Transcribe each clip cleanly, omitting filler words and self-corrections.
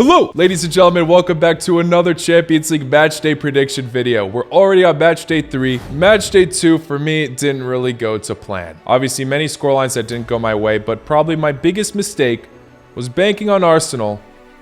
Hello, ladies and gentlemen, welcome back to another Champions League matchday prediction video. We're already on matchday 3. Matchday 2 for me didn't really go to plan. Obviously, many scorelines that didn't go my way, but probably my biggest mistake was banking on Arsenal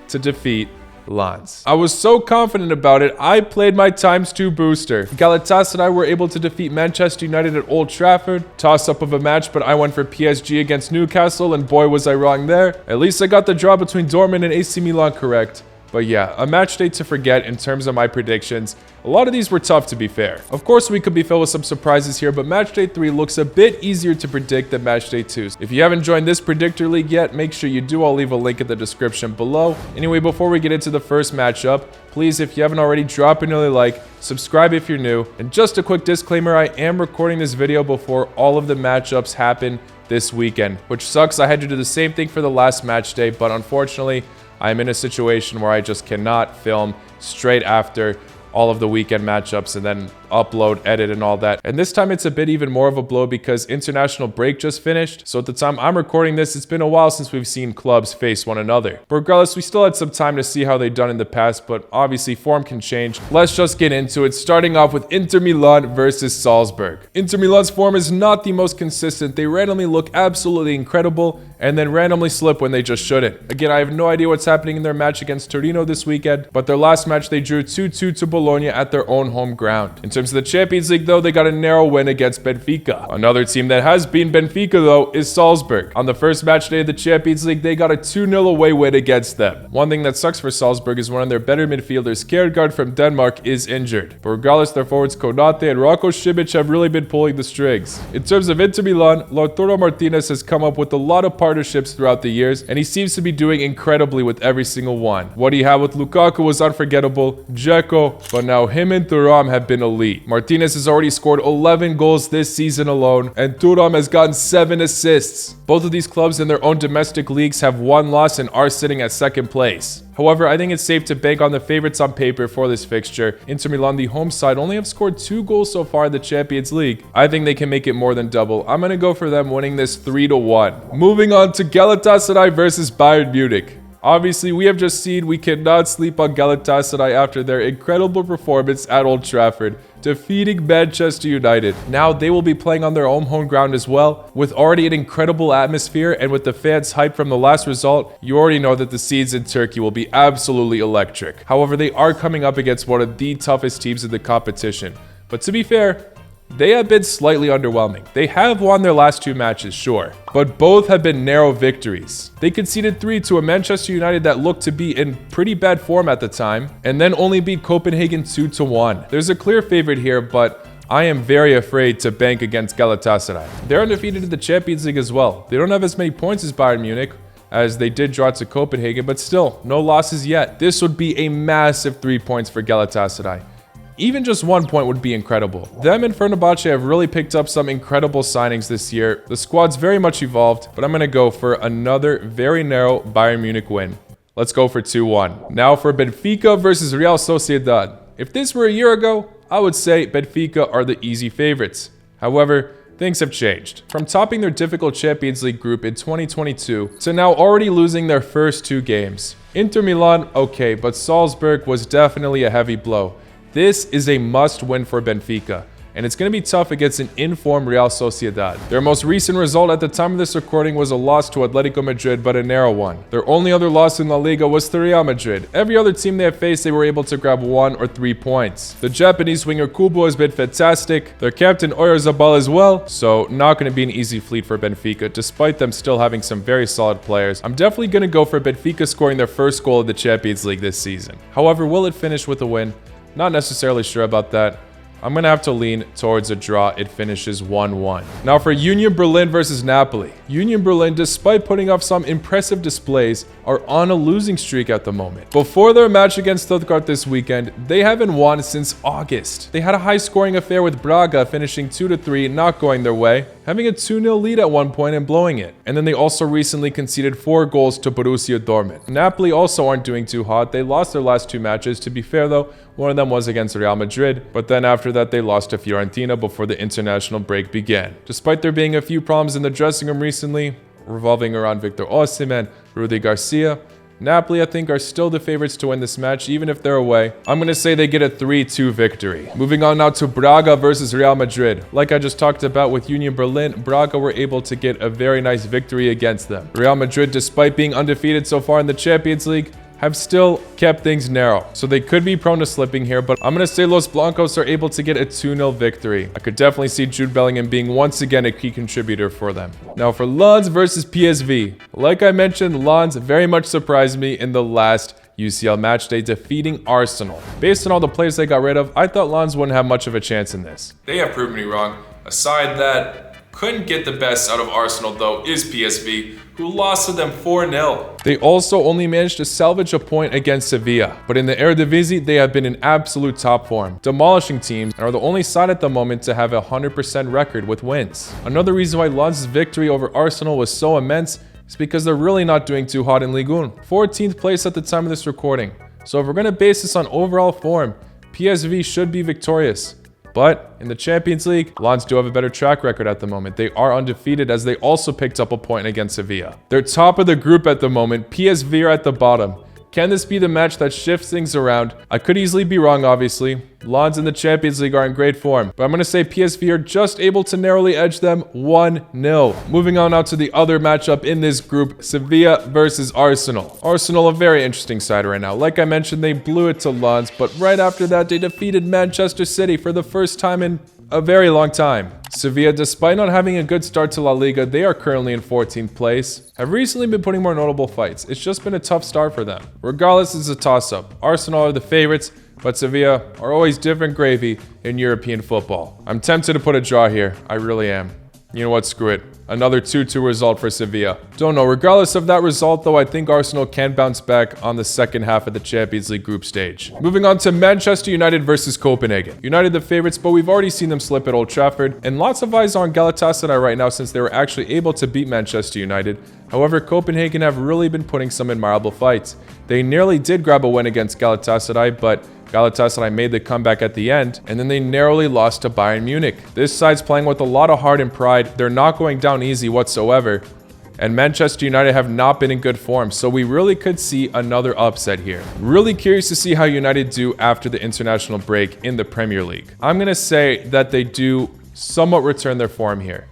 to defeat Lens. I was so confident about it, I played my ×2 booster. Galatasaray were able to defeat Manchester United at Old Trafford. Toss-up of a match, but I went for PSG against Newcastle, and boy was I wrong there. At least I got the draw between Dortmund and AC Milan correct. But yeah, a match day to forget in terms of my predictions. A lot of these were tough, to be fair. Of course, we could be filled with some surprises here, but matchday 3 looks a bit easier to predict than matchday 2. If you haven't joined this Predictor League yet, make sure you do. I'll leave a link in the description below. Anyway, before we get into the first matchup, please, if you haven't already, drop an early like, subscribe if you're new, and just a quick disclaimer, I am recording this video before all of the matchups happen this weekend, which sucks. I had to do the same thing for the last match day, but unfortunately, I'm in a situation where I just cannot film straight after all of the weekend matchups and then upload, edit, and all that. And this time it's a bit even more of a blow because international break just finished. So at the time I'm recording this, it's been a while since we've seen clubs face one another. But regardless, we still had some time to see how they've done in the past, but obviously form can change. Let's just get into it, starting off with Inter Milan versus Salzburg. Inter Milan's form is not the most consistent. They randomly look absolutely incredible and then randomly slip when they just shouldn't. Again, I have no idea what's happening in their match against Torino this weekend, but their last match they drew 2-2 to Bologna at their own home ground. In terms of the Champions League, though, they got a narrow win against Benfica. Another team that has beaten Benfica, though, is Salzburg. On the first match day of the Champions League, they got a 2-0 away win against them. One thing that sucks for Salzburg is one of their better midfielders, Kjærgaard from Denmark, is injured. But regardless, their forwards Konate and Rocco Šibić have really been pulling the strings. In terms of Inter Milan, Lautaro Martinez has come up with a lot of partnerships throughout the years, and he seems to be doing incredibly with every single one. What he had with Lukaku was unforgettable, Dzeko, but now him and Thuram have been elite. Martinez has already scored 11 goals this season alone, and Thuram has gotten 7 assists. Both of these clubs in their own domestic leagues have 1 loss and are sitting at 2nd place. However, I think it's safe to bank on the favorites on paper for this fixture. Inter Milan, the home side, only have scored 2 goals so far in the Champions League. I think they can make it more than double. I'm going to go for them winning this 3-1. Moving on to Galatasaray versus Bayern Munich. Obviously, we have just seen we cannot sleep on Galatasaray after their incredible performance at Old Trafford, defeating Manchester United. Now they will be playing on their own home ground as well. With already an incredible atmosphere and with the fans hyped from the last result, you already know that the scenes in Turkey will be absolutely electric. However, they are coming up against one of the toughest teams in the competition. But to be fair, they have been slightly underwhelming. They have won their last 2 matches, sure, but both have been narrow victories. They conceded 3 to a Manchester United that looked to be in pretty bad form at the time, and then only beat Copenhagen 2-1. There's a clear favorite here, but I am very afraid to bank against Galatasaray. They're undefeated in the Champions League as well. They don't have as many points as Bayern Munich, as they did draw to Copenhagen, but still, no losses yet. This would be a massive 3 points for Galatasaray. Even just 1 point would be incredible. Them and Fenerbahce have really picked up some incredible signings this year. The squad's very much evolved, but I'm going to go for another very narrow Bayern Munich win. Let's go for 2-1. Now for Benfica versus Real Sociedad. If this were a year ago, I would say Benfica are the easy favorites. However, things have changed. From topping their difficult Champions League group in 2022 to now already losing their first 2 games. Inter Milan, okay, but Salzburg was definitely a heavy blow. This is a must-win for Benfica, and it's going to be tough against an in-form Real Sociedad. Their most recent result at the time of this recording was a loss to Atletico Madrid, but a narrow one. Their only other loss in La Liga was to Real Madrid. Every other team they have faced, they were able to grab 1 or 3 points. The Japanese winger Kubo has been fantastic. Their captain Oyarzabal as well, so not going to be an easy fleet for Benfica, despite them still having some very solid players. I'm definitely going to go for Benfica scoring their first goal of the Champions League this season. However, will it finish with a win? Not necessarily sure about that. I'm going to have to lean towards a draw. It finishes 1-1. Now for Union Berlin versus Napoli. Union Berlin, despite putting off some impressive displays, are on a losing streak at the moment. Before their match against Stuttgart this weekend, they haven't won since August. They had a high-scoring affair with Braga, finishing 2-3, not going their way, having a 2-0 lead at one point and blowing it. And then they also recently conceded 4 goals to Borussia Dortmund. Napoli also aren't doing too hot. They lost their last 2 matches. To be fair though, one of them was against Real Madrid, but then after that they lost to Fiorentina before the international break began. Despite there being a few problems in the dressing room recently, revolving around Victor Osimhen, Rudy Garcia, Napoli, I think, are still the favorites to win this match, even if they're away. I'm going to say they get a 3-2 victory. Moving on now to Braga versus Real Madrid. Like I just talked about with Union Berlin, Braga were able to get a very nice victory against them. Real Madrid, despite being undefeated so far in the Champions League, have still kept things narrow. So they could be prone to slipping here, but I'm going to say Los Blancos are able to get a 2-0 victory. I could definitely see Jude Bellingham being once again a key contributor for them. Now for Lens versus PSV. Like I mentioned, Lens very much surprised me in the last UCL matchday, defeating Arsenal. Based on all the players they got rid of, I thought Lens wouldn't have much of a chance in this. They have proven me wrong. Aside that, couldn't get the best out of Arsenal though is PSV, who lost to them 4-0. They also only managed to salvage a point against Sevilla, but in the Eredivisie, they have been in absolute top form, demolishing teams, and are the only side at the moment to have a 100% record with wins. Another reason why Lens' victory over Arsenal was so immense is because they're really not doing too hot in Ligue 1. 14th place at the time of this recording. So if we're going to base this on overall form, PSV should be victorious. But in the Champions League, Lens do have a better track record at the moment. They are undefeated as they also picked up a point against Sevilla. They're top of the group at the moment. PSV are at the bottom. Can this be the match that shifts things around? I could easily be wrong, obviously. Lens in the Champions League are in great form, but I'm going to say PSV are just able to narrowly edge them 1-0. Moving on now to the other matchup in this group, Sevilla versus Arsenal. Arsenal, a very interesting side right now. Like I mentioned, they blew it to Lens, but right after that, they defeated Manchester City for the first time in a very long time. Sevilla, despite not having a good start to La Liga, they are currently in 14th place, have recently been putting more notable fights. It's just been a tough start for them. Regardless, it's a toss-up. Arsenal are the favorites, but Sevilla are always different gravy in European football. I'm tempted to put a draw here. I really am. You know what? Screw it. Another 2-2 result for Sevilla. Don't know. Regardless of that result, though, I think Arsenal can bounce back on the second half of the Champions League group stage. Moving on to Manchester United versus Copenhagen. United the favorites, but we've already seen them slip at Old Trafford, and lots of eyes on Galatasaray right now since they were actually able to beat Manchester United. However, Copenhagen have really been putting some admirable fights. They nearly did grab a win against Galatasaray, but Galatasaray made the comeback at the end, and then they narrowly lost to Bayern Munich. This side's playing with a lot of heart and pride. They're not going down easy whatsoever, and Manchester United have not been in good form, so we really could see another upset here. Really curious to see how United do after the international break in the Premier League. I'm going to say that they do somewhat return their form here.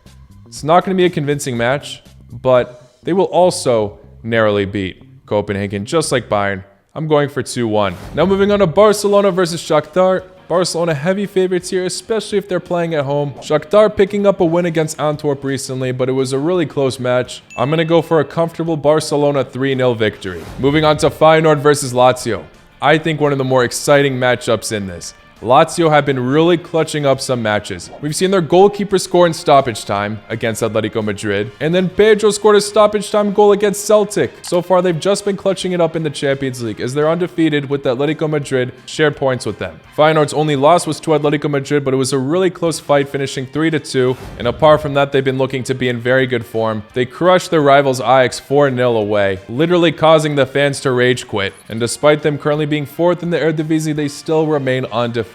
It's not going to be a convincing match, but they will also narrowly beat Copenhagen, just like Bayern. I'm going for 2-1. Now moving on to Barcelona versus Shakhtar. Barcelona heavy favorites here, especially if they're playing at home. Shakhtar picking up a win against Antwerp recently, but it was a really close match. I'm going to go for a comfortable Barcelona 3-0 victory. Moving on to Feyenoord versus Lazio. I think one of the more exciting matchups in this. Lazio have been really clutching up some matches. We've seen their goalkeeper score in stoppage time against Atletico Madrid, and then Pedro scored a stoppage time goal against Celtic. So far, they've just been clutching it up in the Champions League as they're undefeated with Atletico Madrid, shared points with them. Feyenoord's only loss was to Atletico Madrid, but it was a really close fight, finishing 3-2, and apart from that, they've been looking to be in very good form. They crushed their rivals Ajax 4-0 away, literally causing the fans to rage quit, and despite them currently being 4th in the Eredivisie, they still remain undefeated.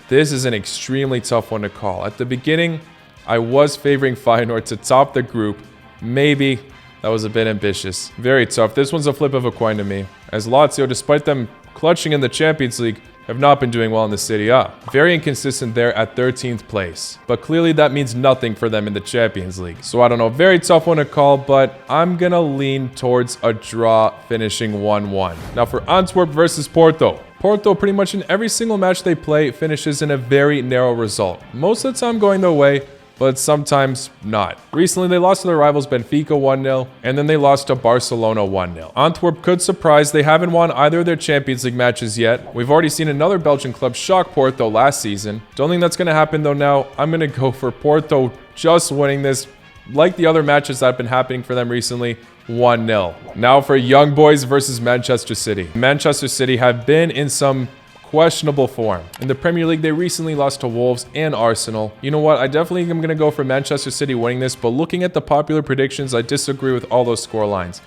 This is an extremely tough one to call. At the beginning, I was favoring Feyenoord to top the group. Maybe that was a bit ambitious. Very tough. This one's a flip of a coin to me, as Lazio, despite them clutching in the Champions League, have not been doing well in the Serie A. Very inconsistent there at 13th place. But clearly that means nothing for them in the Champions League. So I don't know, very tough one to call, but I'm gonna lean towards a draw, finishing 1-1. Now for Antwerp versus Porto. Porto, pretty much in every single match they play, finishes in a very narrow result. Most of the time going their way, but sometimes not. Recently, they lost to their rivals Benfica 1-0, and then they lost to Barcelona 1-0. Antwerp could surprise. They haven't won either of their Champions League matches yet. We've already seen another Belgian club shock Porto last season. Don't think that's going to happen though now. I'm going to go for Porto just winning this, like the other matches that have been happening for them recently, 1-0. Now for Young Boys versus Manchester City. Manchester City have been in some questionable form. In the Premier League, they recently lost to Wolves and Arsenal. You know what? I definitely am going to go for Manchester City winning this, but looking at the popular predictions, I disagree with all those score lines.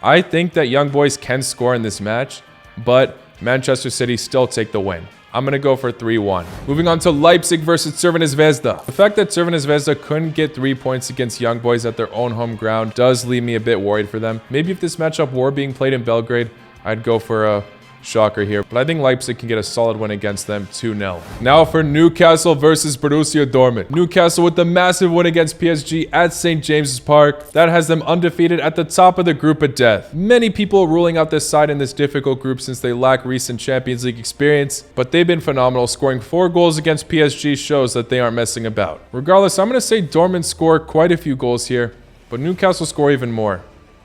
I think that Young Boys can score in this match, but Manchester City still take the win. I'm going to go for 3-1. Moving on to Leipzig versus Crvena Zvezda. The fact that Crvena Zvezda couldn't get 3 points against Young Boys at their own home ground does leave me a bit worried for them. Maybe if this matchup were being played in Belgrade, I'd go for a shocker here, but I think Leipzig can get a solid win against them, 2-0. Now for Newcastle versus Borussia Dortmund. Newcastle with the massive win against PSG at St. James's Park. That has them undefeated at the top of the group of death. Many people ruling out this side in this difficult group since they lack recent Champions League experience, but they've been phenomenal. Scoring 4 goals against PSG shows that they aren't messing about. Regardless, I'm going to say Dortmund score quite a few goals here, but Newcastle score even more.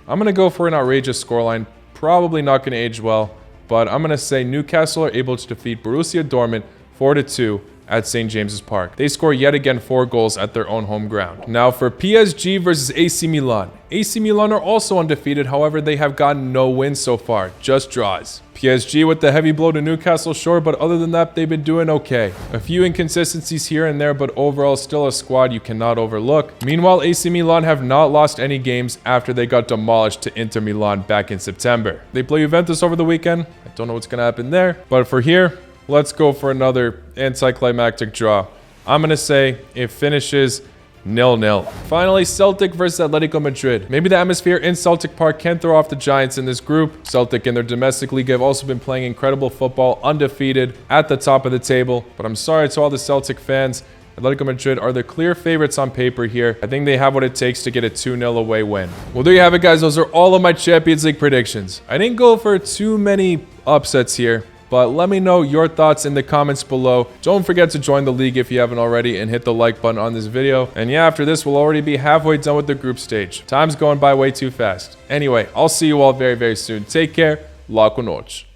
I'm going to go for an outrageous scoreline. Probably not going to age well, but I'm going to say Newcastle are able to defeat Borussia Dortmund 4-2 at St. James's Park. They score yet again 4 goals at their own home ground. Now for PSG versus AC Milan. AC Milan are also undefeated, however, they have gotten no wins so far, just draws. PSG with the heavy blow to Newcastle, sure, but other than that, they've been doing okay. A few inconsistencies here and there, but overall still a squad you cannot overlook. Meanwhile, AC Milan have not lost any games after they got demolished to Inter Milan back in September. They play Juventus over the weekend. I don't know what's going to happen there, but for here, let's go for another anticlimactic draw. I'm going to say it finishes 0-0. Finally, Celtic versus Atletico Madrid. Maybe the atmosphere in Celtic Park can throw off the Giants in this group. Celtic in their domestic league have also been playing incredible football, undefeated at the top of the table. But I'm sorry to all the Celtic fans. Atletico Madrid are the clear favorites on paper here. I think they have what it takes to get a 2-0 away win. Well, there you have it, guys. Those are all of my Champions League predictions. I didn't go for too many upsets here, but let me know your thoughts in the comments below. Don't forget to join the league if you haven't already and hit the like button on this video. And yeah, after this, we'll already be halfway done with the group stage. Time's going by way too fast. Anyway, I'll see you all very, very soon. Take care. La con noche.